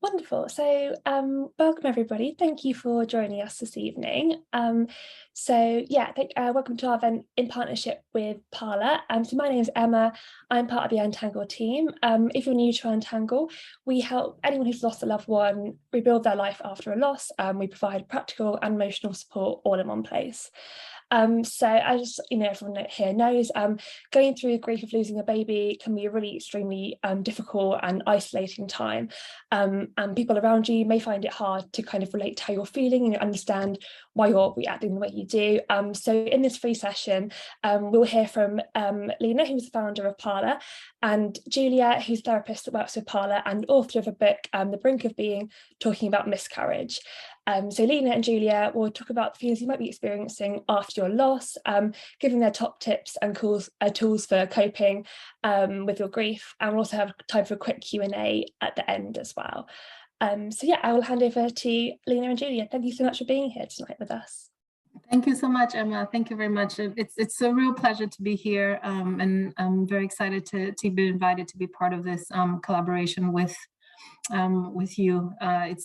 Wonderful. So, welcome everybody. Thank you for joining us this evening. Welcome to our event in partnership with Parla. So my name is Emma. I'm part of the Untangle team. If you're new to Untangle, we help anyone who's lost a loved one rebuild their life after a loss. We provide practical and emotional support all in one place. So as everyone here knows, going through the grief of losing a baby can be a really extremely difficult and isolating time. And people around you may find it hard to kind of relate to how you're feeling and understand why you're reacting the way you do. So in this free session, we'll hear from Lina, who's the founder of Parla, and Julia, who's a therapist that works with Parla and author of a book, The Brink of Being, talking about miscarriage. So Lina and Julia will talk about the feelings you might be experiencing after your loss, giving their top tips and tools for coping with your grief, and we'll also have time for a quick Q&A at the end as well. I will hand over to Lina and Julia. Thank you so much for being here tonight with us. Thank you so much, Emma. Thank you very much. It's a real pleasure to be here, and I'm very excited to be invited to be part of this collaboration with you. I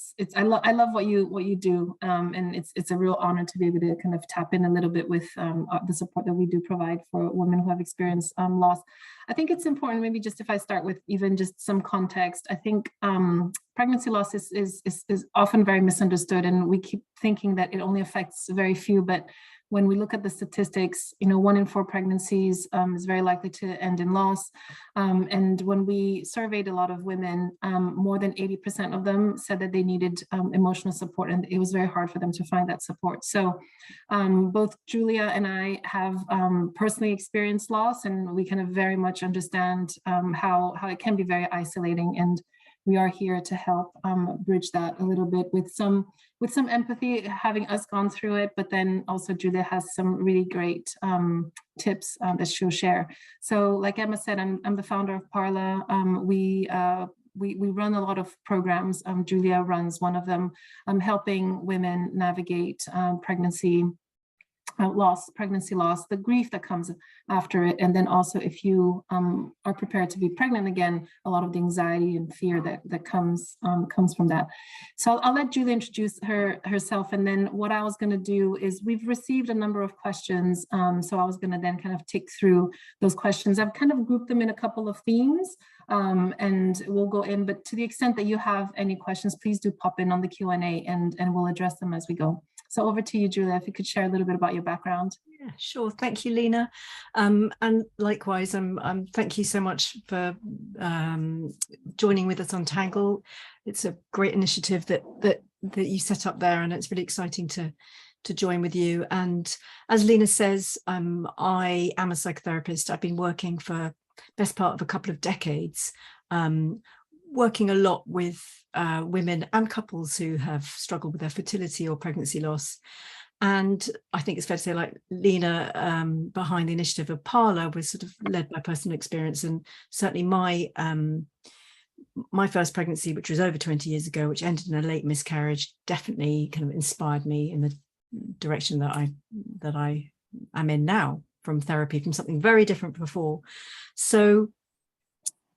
love what you do, and it's a real honor to be able to kind of tap in a little bit with the support that we do provide for women who have experienced loss. I think it's important, maybe just if I start with even just some context. I think pregnancy loss is often very misunderstood, and we keep thinking that it only affects very few, but when we look at the statistics, 1 in 4 pregnancies is very likely to end in loss. And when we surveyed a lot of women, more than 80% of them said that they needed emotional support, and it was very hard for them to find that support. So both Julia and I have personally experienced loss, and we kind of very much understand how it can be very isolating, and we are here to help bridge that a little bit with some empathy, having us gone through it, but then also Julia has some really great tips that she'll share. So like Emma said, I'm the founder of Parla. We run a lot of programs. Julia runs one of them, helping women navigate pregnancy loss, the grief that comes after it, and then also if you are prepared to be pregnant again, a lot of the anxiety and fear that comes from that. So I'll let Julia introduce herself, and then what I was going to do is we've received a number of questions, so I was going to then kind of tick through those questions. I've kind of grouped them in a couple of themes, and we'll go in, but to the extent that you have any questions, please do pop in on the Q&A, and we'll address them as we go. So over to you, Julia, if you could share a little bit about your background. Yeah, sure. Thank you, Lina. And likewise, thank you so much for joining with us on Tangle. It's a great initiative that you set up there, and it's really exciting to join with you. And as Lina says, I am a psychotherapist. I've been working for best part of a couple of decades, working a lot with women and couples who have struggled with their fertility or pregnancy loss. And I think it's fair to say, like Lina, behind the initiative of Parla was sort of led by personal experience. And certainly my first pregnancy, which was over 20 years ago, which ended in a late miscarriage, definitely kind of inspired me in the direction that I am in now, from therapy, from something very different before. So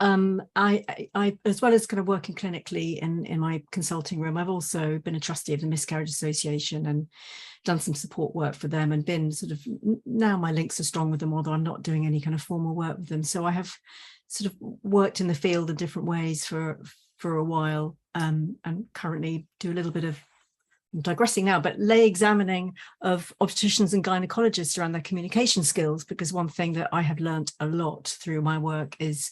I as well as kind of working clinically in my consulting room, I've also been a trustee of the Miscarriage Association and done some support work for them, and been sort of, now my links are strong with them, although I'm not doing any kind of formal work with them. So I have sort of worked in the field in different ways for a while, and currently do a little bit of, I'm digressing now, but lay examining of obstetricians and gynecologists around their communication skills, because one thing that I have learned a lot through my work is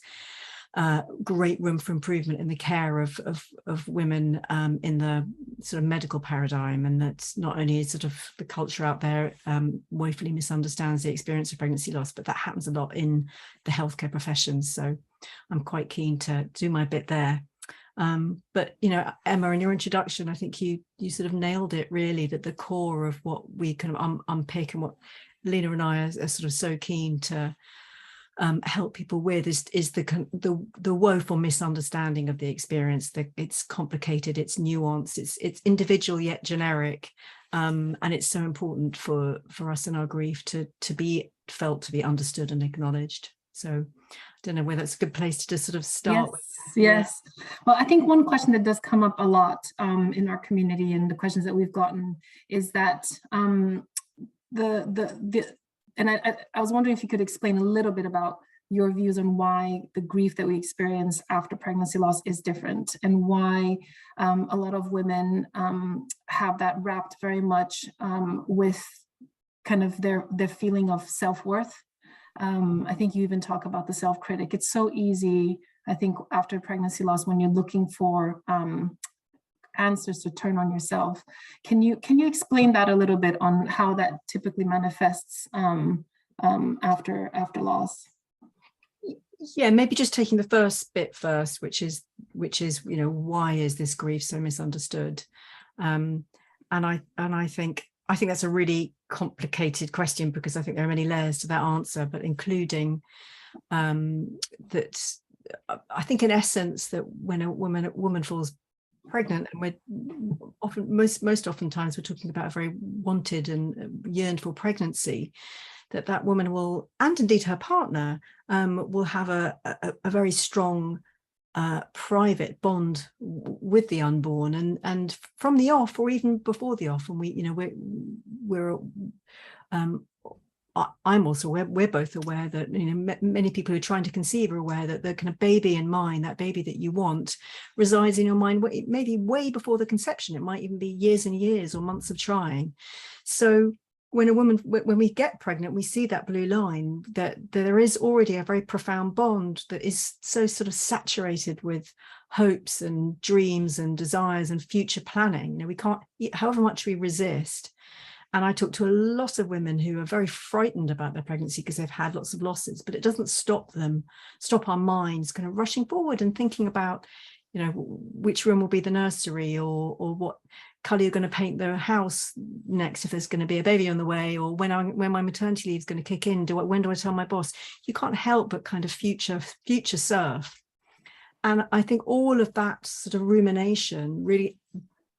great room for improvement in the care of women in the sort of medical paradigm, and that's not only sort of the culture out there woefully misunderstands the experience of pregnancy loss, but that happens a lot in the healthcare professions. So I'm quite keen to do my bit there. But Emma, in your introduction, I think you sort of nailed it really, that the core of what we kind of unpick, and what Lina and I are sort of so keen to help people with is the woeful misunderstanding of the experience. That it's complicated, it's nuanced, it's individual yet generic, and it's so important for us in our grief to be felt, to be understood and acknowledged. So don't know whether it's a good place to just sort of start with. Yes. Well, I think one question that does come up a lot in our community, and the questions that we've gotten, is that and I was wondering if you could explain a little bit about your views on why the grief that we experience after pregnancy loss is different, and why a lot of women have that wrapped very much with kind of their feeling of self-worth. I think you even talk about the self-critic. It's so easy, I think, after pregnancy loss, when you're looking for answers, to turn on yourself. Can you explain that a little bit on how that typically manifests after loss? Yeah, maybe just taking the first bit first, which is why is this grief so misunderstood? And I think that's a really complicated question, because I think there are many layers to that answer, but including that I think in essence that when a woman falls pregnant, and we're often most oftentimes we're talking about a very wanted and yearned for pregnancy, that woman will, and indeed her partner, will have a very strong private bond with the unborn, and from the off, or even before the off, and I'm also aware, we're both aware that many people who are trying to conceive are aware that the kind of baby in mind, that baby that you want, resides in your mind maybe way before the conception. It might even be years and years or months of trying. So when we get pregnant, we see that blue line, that there is already a very profound bond that is so sort of saturated with hopes and dreams and desires and future planning. We can't, however much we resist. And I talk to a lot of women who are very frightened about their pregnancy because they've had lots of losses, but it doesn't stop our minds kind of rushing forward and thinking about, which room will be the nursery, or what colour you're going to paint the house next if there's going to be a baby on the way, or when my maternity leave is going to kick in, when do I tell my boss? You can't help but kind of future surf. And I think all of that sort of rumination really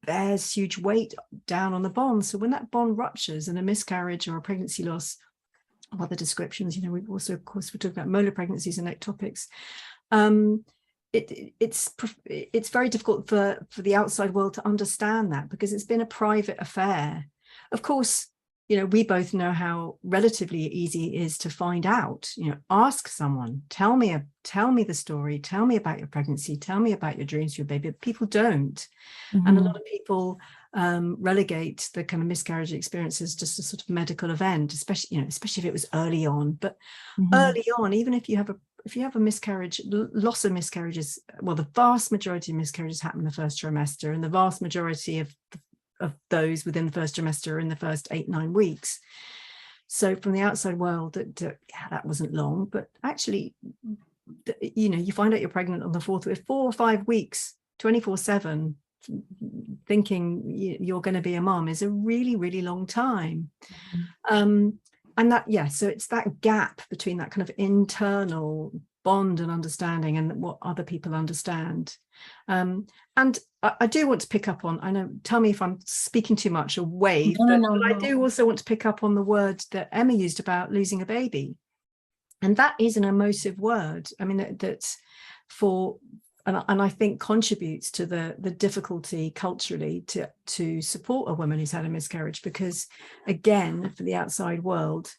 bears huge weight down on the bond. So when that bond ruptures in a miscarriage or a pregnancy loss, or other descriptions, we've also, of course, we're talking about molar pregnancies and ectopics. It's very difficult for the outside world to understand that, because it's been a private affair. Of course, we both know how relatively easy it is to find out. Ask someone, tell me the story, tell me about your pregnancy, tell me about your dreams for your baby. People don't. Mm-hmm. And a lot of people relegate the kind of miscarriage experience as just a sort of medical event, especially if it was early on. But mm-hmm. early on, even if you have a miscarriage, loss of miscarriages, well, the vast majority of miscarriages happen in the first trimester, and the vast majority of those within the first trimester are in the first 8-9 weeks. So from the outside world, that wasn't long, but actually, you find out you're pregnant on the 4th week, 4 or 5 weeks, 24/7, thinking you're going to be a mom is a really, really long time. Mm-hmm. And so it's that gap between that kind of internal bond and understanding and what other people understand. And I do want to pick up on, tell me if I'm speaking too much or wave, but I do also want to pick up on the word that Emma used about losing a baby. And that is an emotive word. I mean, that's and I think contributes to the difficulty culturally to support a woman who's had a miscarriage, because again, for the outside world,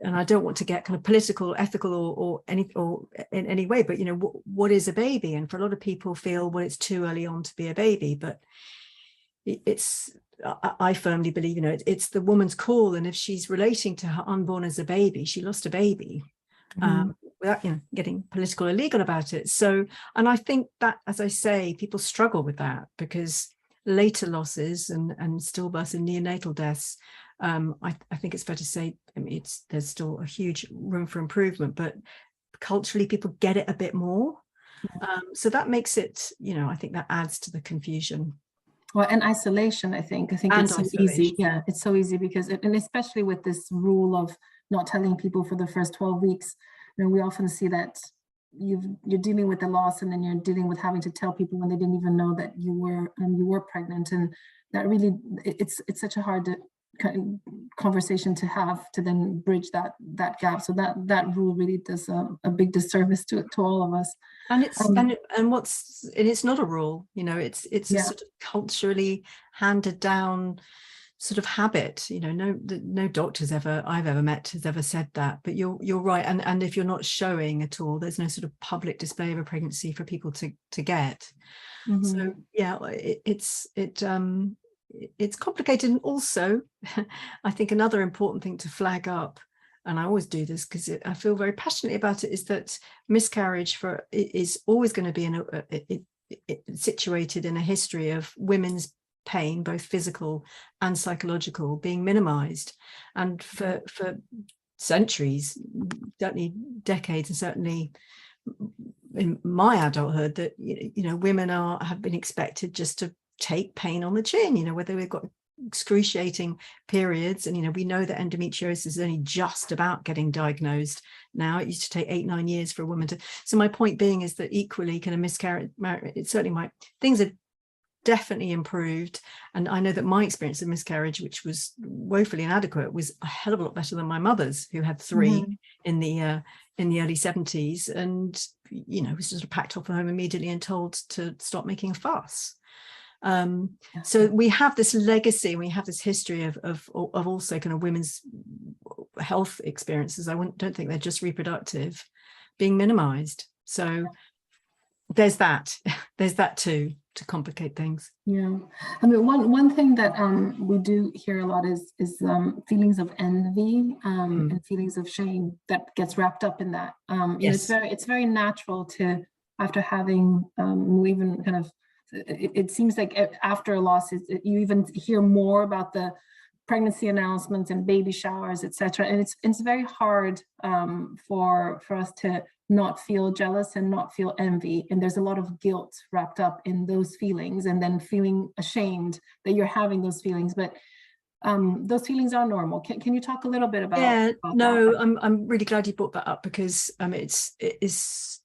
and I don't want to get kind of political, ethical, or in any way, but what is a baby? And for a lot of people feel, well, it's too early on to be a baby, but I firmly believe, it's the woman's call, and if she's relating to her unborn as a baby, she lost a baby. Mm-hmm. Without getting political or legal about it. So, and I think that, as I say, people struggle with that, because later losses and stillbirths and neonatal deaths, I think it's fair to say, there's still a huge room for improvement, but culturally people get it a bit more. So that makes it, I think that adds to the confusion. Well, and isolation, I think it's so easy. Yeah, it's so easy because, and especially with this rule of not telling people for the first 12 weeks, we often see that you're dealing with the loss, and then you're dealing with having to tell people when they didn't even know that you were pregnant, and that really it's such a hard conversation to have to then bridge that gap. So that rule really does a big disservice to all of us. And it's and it's not a rule, you know, it's a sort of culturally handed down sort of habit. You know, no doctors I've ever met has ever said that, but you're right. And if you're not showing at all, there's no sort of public display of a pregnancy for people to get. So yeah, it's complicated. And also I think another important thing to flag up, and I always do this because I feel very passionately about it, is that miscarriage is always going to be situated in a history of women's pain, both physical and psychological, being minimized. And for centuries, don't need decades, and certainly in my adulthood, that you know, women have been expected just to take pain on the chin, you know, whether we've got excruciating periods. And you know, we know that endometriosis is only just about getting diagnosed now. It used to take 8-9 years for a woman to. So my point being is that equally, kind of miscarriage, it certainly things have definitely improved. And I know that my experience of miscarriage, which was woefully inadequate, was a hell of a lot better than my mother's, who had 3 in the early 70s, and you know, was sort of packed off at home immediately and told to stop making a fuss. So we have this legacy, we have this history of also kind of women's health experiences. I don't think they're just reproductive, being minimized. So there's that too, to complicate things. Yeah, I mean, one thing that we do hear a lot is feelings of envy and feelings of shame that gets wrapped up in that. Yes. It's very natural to, after having even kind of, it seems like after a loss, you even hear more about the pregnancy announcements and baby showers, etc. And it's very hard for us to not feel jealous and not feel envy. And there's a lot of guilt wrapped up in those feelings, and then feeling ashamed that you're having those feelings. But those feelings are normal. Can you talk a little bit about? Yeah, no, that? I'm really glad you brought that up, because it is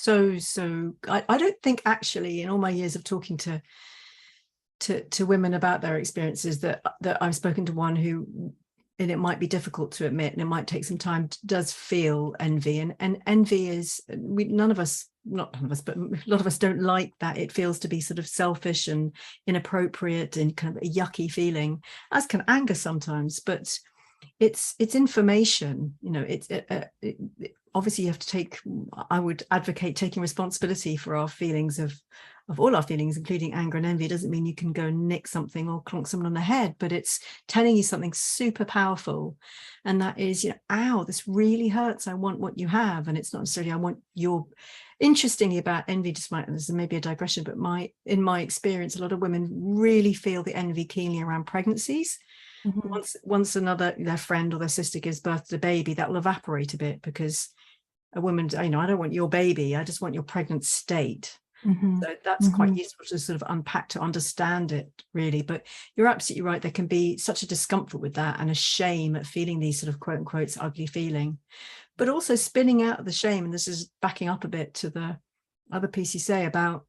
so I don't think, actually, in all my years of talking to women about their experiences, that I've spoken to one who, and it might be difficult to admit, and it might take some time, does feel envy. And envy is, not none of us, but a lot of us don't like that. It feels to be sort of selfish and inappropriate and kind of a yucky feeling, as can anger sometimes. But it's information, you know. Obviously you have to take, I would advocate taking responsibility for our feelings, of all our feelings, including anger and envy. It doesn't mean you can go nick something or clonk someone on the head, but it's telling you something super powerful. And that is, you know, ow, this really hurts. I want what you have. And it's not necessarily I want your. Interestingly about envy, despite this is maybe a digression, but in my experience, a lot of women really feel the envy keenly around pregnancies. Once their friend or their sister gives birth to the baby, that will evaporate a bit, because a woman, you know, I don't want your baby, I just want your pregnant state. So that's quite useful to sort of unpack, to understand it, really. But you're absolutely right, there can be such a discomfort with that, and a shame at feeling these sort of quote unquote ugly feeling, but also spinning out of the shame. And this is backing up a bit to the other piece you say about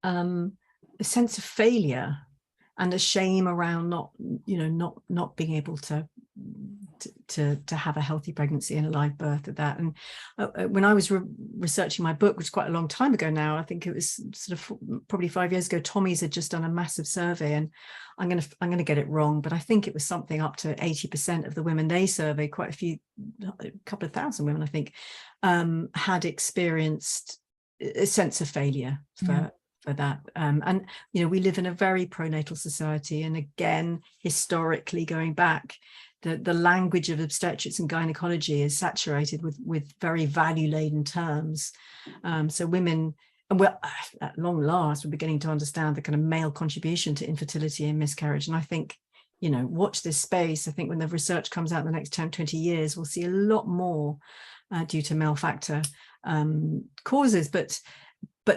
a sense of failure and a shame around not being able to have a healthy pregnancy and a live birth at that. And when I was researching my book, which is quite a long time ago now, I think it was sort of probably 5 years ago, Tommy's had just done a massive survey, and I'm going to get it wrong, but I think it was something up to 80% of the women they surveyed, a couple of thousand women, I think, had experienced a sense of failure for that. And you know, we live in a very pronatal society, and again, historically going back, the language of obstetrics and gynecology is saturated with very value-laden terms. So women, and we're at long last, we're beginning to understand the kind of male contribution to infertility and miscarriage. And I think, you know, watch this space. I think when the research comes out in the next 10-20 years, we'll see a lot more due to male factor causes. But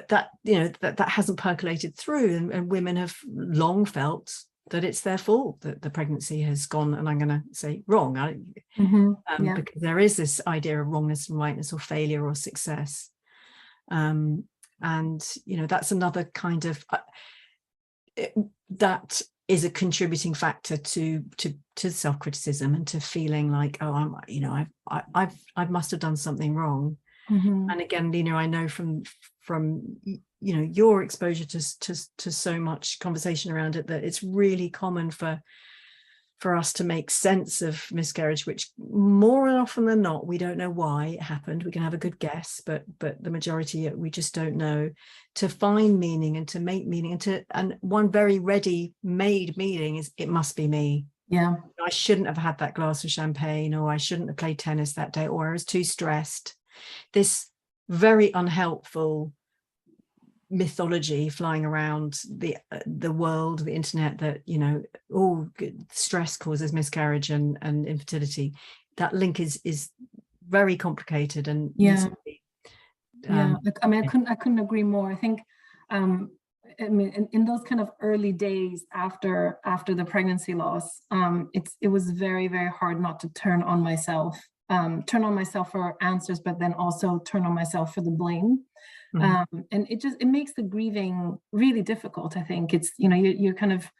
that, you know, that hasn't percolated through, and women have long felt that it's their fault that the pregnancy has gone, and I'm going to say wrong, because there is this idea of wrongness and rightness, or failure or success. And, you know, that's another kind of, that is a contributing factor to self-criticism and to feeling like, oh, I must have done something wrong. And again, Lina, I know from your exposure to so much conversation around it, that it's really common for us to make sense of miscarriage, which more often than not, we don't know why it happened. We can have a good guess, but the majority, we just don't know. To find meaning and to make meaning, and one very ready-made meaning is, it must be me. Yeah. I shouldn't have had that glass of champagne, or I shouldn't have played tennis that day, or I was too stressed. This very unhelpful mythology flying around the world, the internet, that stress causes miscarriage and infertility. That link is very complicated, and I mean, I couldn't agree more. I think I mean, in those kind of early days after the pregnancy loss, it was very, very hard not to turn on myself for answers, but then also turn on myself for the blame. And it makes the grieving really difficult. I think it's, you're kind of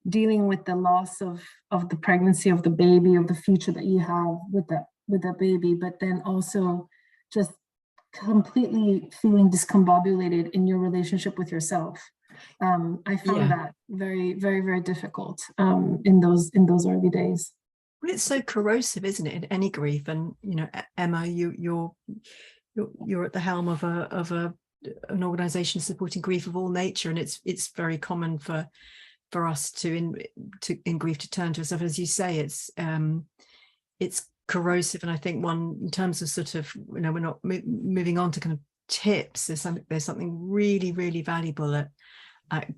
dealing with the loss of the pregnancy, of the baby, of the future that you have with that baby, but then also just completely feeling discombobulated in your relationship with yourself. I found that very, very, very difficult in those early days. Well, it's so corrosive, isn't it, in any grief? And Emma, you're at the helm of an organization supporting grief of all nature, and it's very common for us to in grief to turn to ourselves. As you say, it's corrosive. And I think in terms of sort of, we're not moving on to kind of tips, there's something really, really valuable at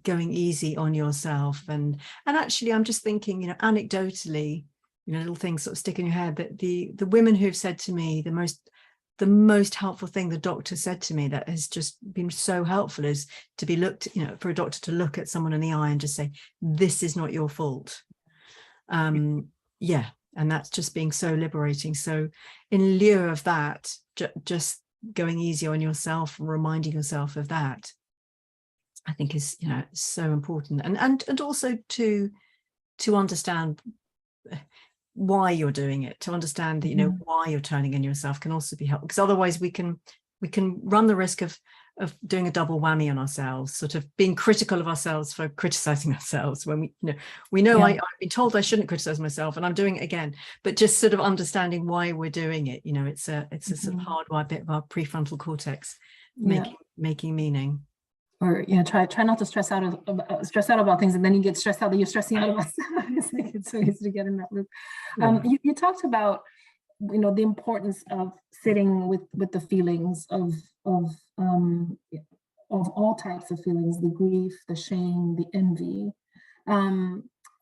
going easy on yourself. And actually, I'm just thinking, anecdotally, little things sort of stick in your head, that the women who've said to me the most helpful thing the doctor said to me that has just been so helpful is to be looked, for a doctor to look at someone in the eye and just say, this is not your fault. And that's just being so liberating. So in lieu of that, just going easy on yourself and reminding yourself of that, I think is, so important. And also to understand why you're doing it, to understand that, why you're turning in yourself can also be helpful, because otherwise we can run the risk of doing a double whammy on ourselves, sort of being critical of ourselves for criticizing ourselves when we know I've been told I shouldn't criticize myself and I'm doing it again, but just sort of understanding why we're doing it. It's a sort of hardwired bit of our prefrontal cortex making meaning. Or try not to stress out about things, and then you get stressed out that you're stressing out about stuff. It's so easy to get in that loop. You talked about the importance of sitting with the feelings of all types of feelings, the grief, the shame, the envy.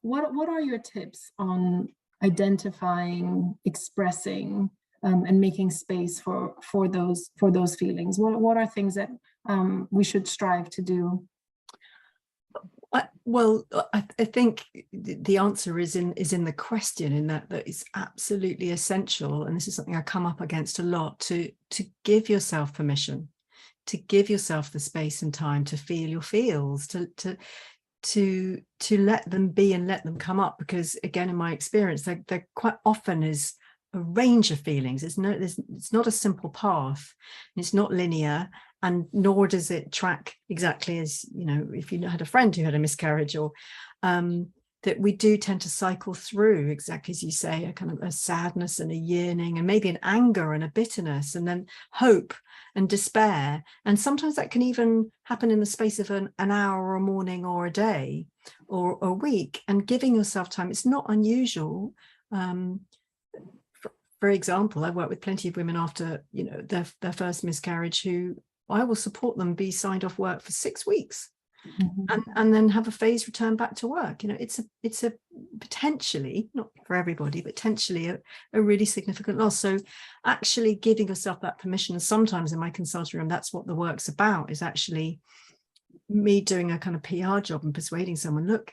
What are your tips on identifying, expressing, and making space for those feelings? What are things that we should strive to do? I think the answer is in the question, in that it's absolutely essential, and this is something I come up against a lot, to give yourself permission, to give yourself the space and time to feel your feels, to let them be and let them come up, because again, in my experience, there quite often is a range of feelings. It's not a simple path, it's not linear, and nor does it track exactly as, if you had a friend who had a miscarriage, or that we do tend to cycle through, exactly as you say, a kind of a sadness and a yearning, and maybe an anger and a bitterness, and then hope and despair. And sometimes that can even happen in the space of an hour or a morning or a day or a week. And giving yourself time, it's not unusual. For example, I work with plenty of women after their first miscarriage, who I will support them be signed off work for 6 weeks, and then have a phased return back to work. It's a potentially, not for everybody, but potentially a really significant loss. So actually giving yourself that permission, and sometimes in my consulting room, that's what the work's about, is actually me doing a kind of PR job and persuading someone, look,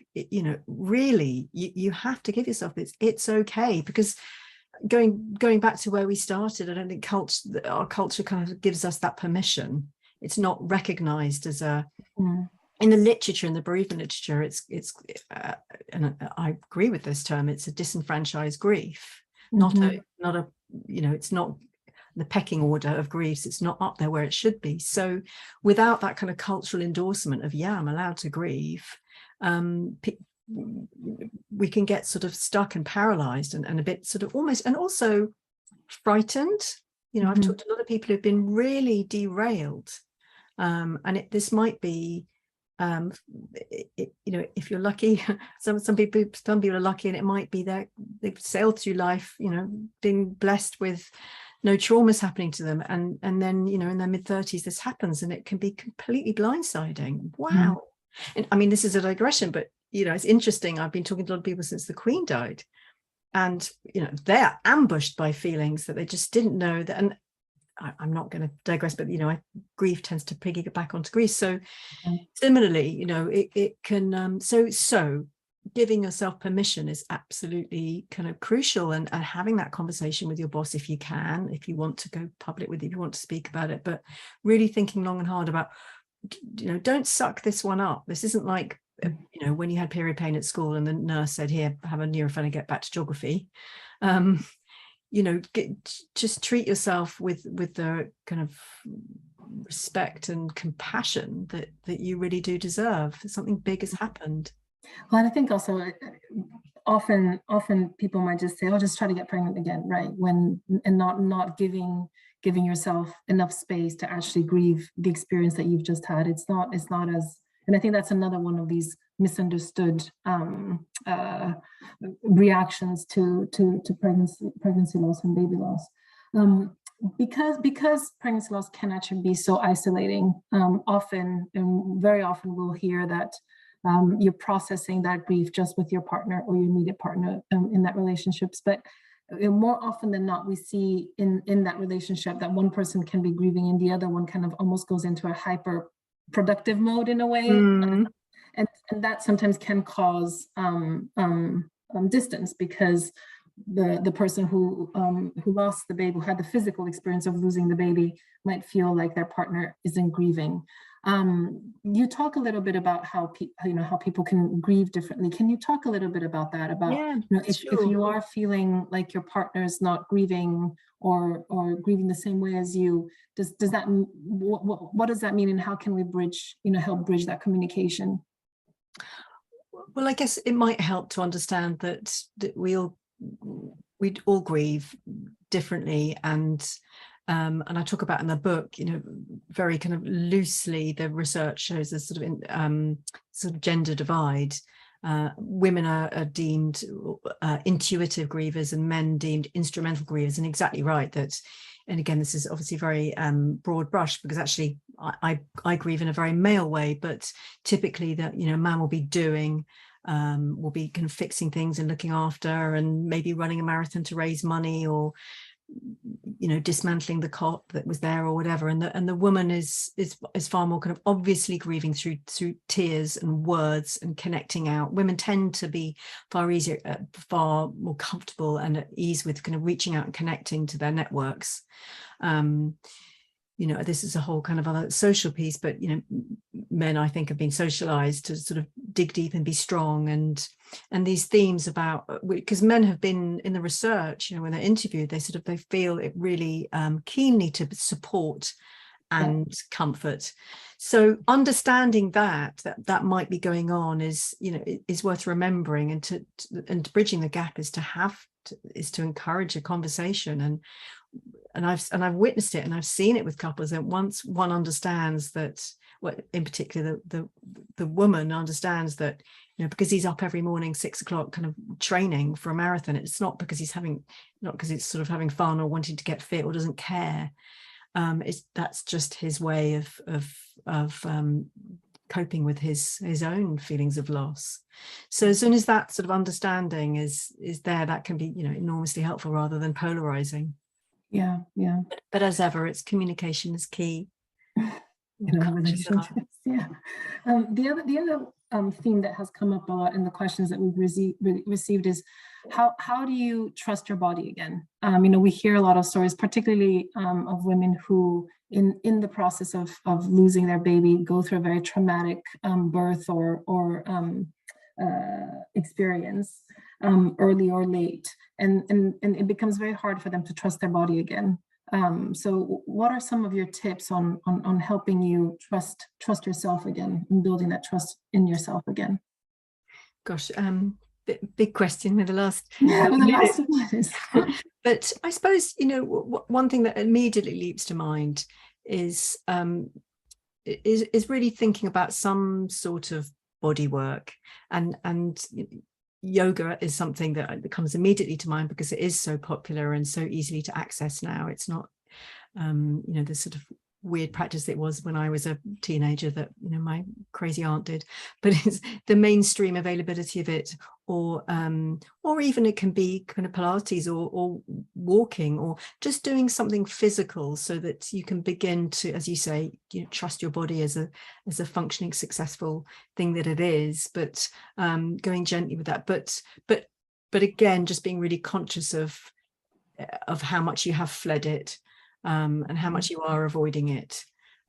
really, you have to give yourself this. It's okay, because going back to where we started, I don't think our culture kind of gives us that permission. It's not recognized as in the literature, in the bereavement literature, it's and I agree with this term, it's a disenfranchised grief, not a, it's not the pecking order of griefs, it's not up there where it should be. So without that kind of cultural endorsement of, yeah, I'm allowed to grieve, we can get sort of stuck and paralyzed and a bit sort of almost, and also frightened. I've talked to a lot of people who've been really derailed, and this might be, if you're lucky, some people are lucky, and it might be that they've sailed through life, being blessed with no traumas happening to them, and then in their mid-30s this happens, and it can be completely blindsiding. Wow. And I mean, this is a digression, but it's interesting. I've been talking to a lot of people since the Queen died, and they're ambushed by feelings that they just didn't know that. And I'm not going to digress, but grief tends to piggyback onto grief. So similarly, it can so giving yourself permission is absolutely kind of crucial, and having that conversation with your boss if you can, if you want to go public with it, if you want to speak about it, but really thinking long and hard about, don't suck this one up. This isn't like when you had period pain at school and the nurse said, here, have a Nurofen and get back to geography. Just treat yourself with the kind of respect and compassion that you really do deserve. Something big has happened. Well, and I think also often people might just say, "Oh, just try to get pregnant again," right? And not giving yourself enough space to actually grieve the experience that you've just had. It's not as, and I think that's another one of these misunderstood reactions to pregnancy loss and baby loss. Because pregnancy loss can actually be so isolating, very often we'll hear that you're processing that grief just with your partner or your immediate partner in that relationships. But more often than not, we see in that relationship that one person can be grieving and the other one kind of almost goes into a hyper productive mode in a way. And that sometimes can cause distance, because the person who lost the baby, who had the physical experience of losing the baby, might feel like their partner isn't grieving. You talk a little bit about how people can grieve differently. Can you talk a little bit about that? About if you are feeling like your partner's not grieving or grieving the same way as you, does that what does that mean, and how can we help bridge that communication? Well, I guess it might help to understand that we'd all grieve differently, and I talk about in the book, very kind of loosely, the research shows a sort of gender divide. Women are deemed intuitive grievers and men deemed instrumental grievers, and exactly right that. And again, this is obviously very broad brush, because actually I grieve in a very male way, but typically that, a man will be doing, will be kind of fixing things and looking after, and maybe running a marathon to raise money, or dismantling the cot that was there or whatever, and the woman is far more kind of obviously grieving through tears and words and connecting out. Women tend to be far more comfortable and at ease with kind of reaching out and connecting to their networks. This is a whole kind of other social piece, but men, I think, have been socialized to sort of dig deep and be strong, and these themes about, because men have been in the research, when they're interviewed, they feel it really keenly to support and comfort. So understanding that might be going on is worth remembering, and bridging the gap is to encourage a conversation, and I've witnessed it, and I've seen it with couples, that once one understands that, in particular the woman understands that, because he's up every morning 6 o'clock kind of training for a marathon, it's not because it's sort of having fun or wanting to get fit or doesn't care. That's just his way of coping with his own feelings of loss. So as soon as that sort of understanding is there, that can be enormously helpful rather than polarizing. Yeah. But as ever, it's communication is key. Relationships. Yeah. The other theme that has come up a lot in the questions that we've received is how do you trust your body again? We hear a lot of stories, particularly of women who in the process of losing their baby go through a very traumatic birth or experience, early or late, and it becomes very hard for them to trust their body again. So what are some of your tips on helping you trust yourself again and building that trust in yourself again? Gosh, big question with the last. But I suppose, you know, one thing that immediately leaps to mind is really thinking about some sort of body work, and yoga is something that comes immediately to mind because it is so popular and so easily to access now. It's not you know, the sort of weird practice it was when I was a teenager that, you know, my crazy aunt did, but it's the mainstream availability of it, or even it can be kind of Pilates or walking, or just doing something physical so that you can begin to, as you say, you know, trust your body as a functioning, successful thing that it is, but going gently with that, but again, just being really conscious of how much you have fled it, and how much you are avoiding it.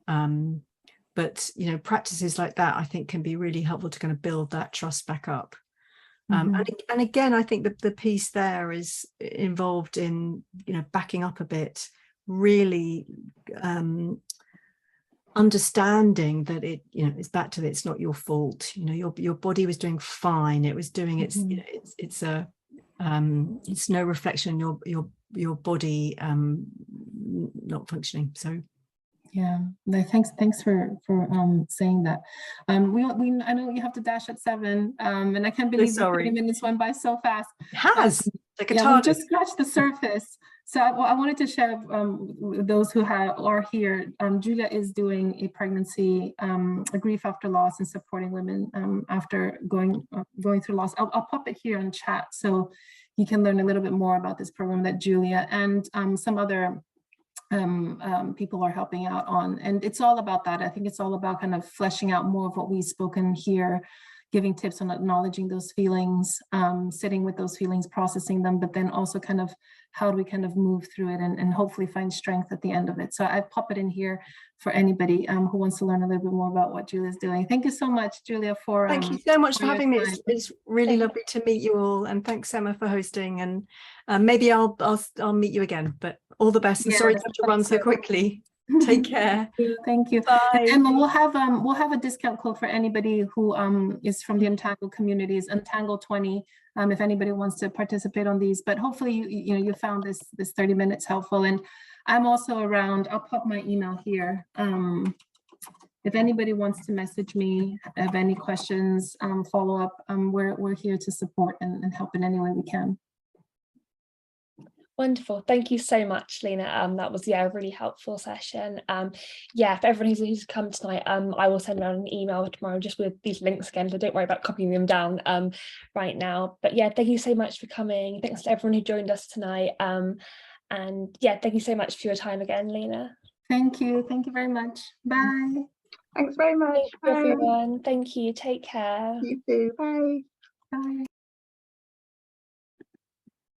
But, you know, practices like that, I think, can be really helpful to kind of build that trust back up. And again, I think that the piece there is involved in, you know, backing up a bit, really understanding that it, you know, it's back to it's not your fault. You know, your body was doing fine. It was doing its, you know, it's no reflection on your body not functioning. So yeah, thanks for saying that. I know you have to dash at 7, and I can't believe the 30 minutes went by so fast. It has, like a yeah, we just scratched the surface. So I wanted to share with those who are here. Julia is doing a pregnancy, a grief after loss, and supporting women after going through loss. I'll pop it here in chat so you can learn a little bit more about this program that Julia and some other people are helping out on. And it's all about that. I think it's all about kind of fleshing out more of what we've spoken here, giving tips on acknowledging those feelings, sitting with those feelings, processing them, but then also kind of how do we kind of move through it and hopefully find strength at the end of it. So I pop it in here for anybody who wants to learn a little bit more about what Julia's doing. Thank you so much, Julia, for thank you so much for having me. It's really lovely to meet you all, and thanks, Emma, for hosting. And maybe I'll meet you again. But all the best. And sorry to have to run so quickly. Take care. Thank you. Bye. Emma, we'll have a discount code for anybody who is from the Untangled communities, Untangled 20. If anybody wants to participate on these, but hopefully you found this 30 minutes helpful. And I'm also around. I'll pop my email here. If anybody wants to message me, have any questions, follow up, we're here to support and help in any way we can. Wonderful. Thank you so much, Lina. That was, a really helpful session. For everyone who's come tonight, I will send around an email tomorrow just with these links again, so don't worry about copying them down right now. But yeah, thank you so much for coming. Thanks to everyone who joined us tonight. And yeah, thank you so much for your time again, Lina. Thank you. Thank you very much. Bye. Thanks very much. Thank you, everyone. Thank you. Take care. You too. Bye. Bye.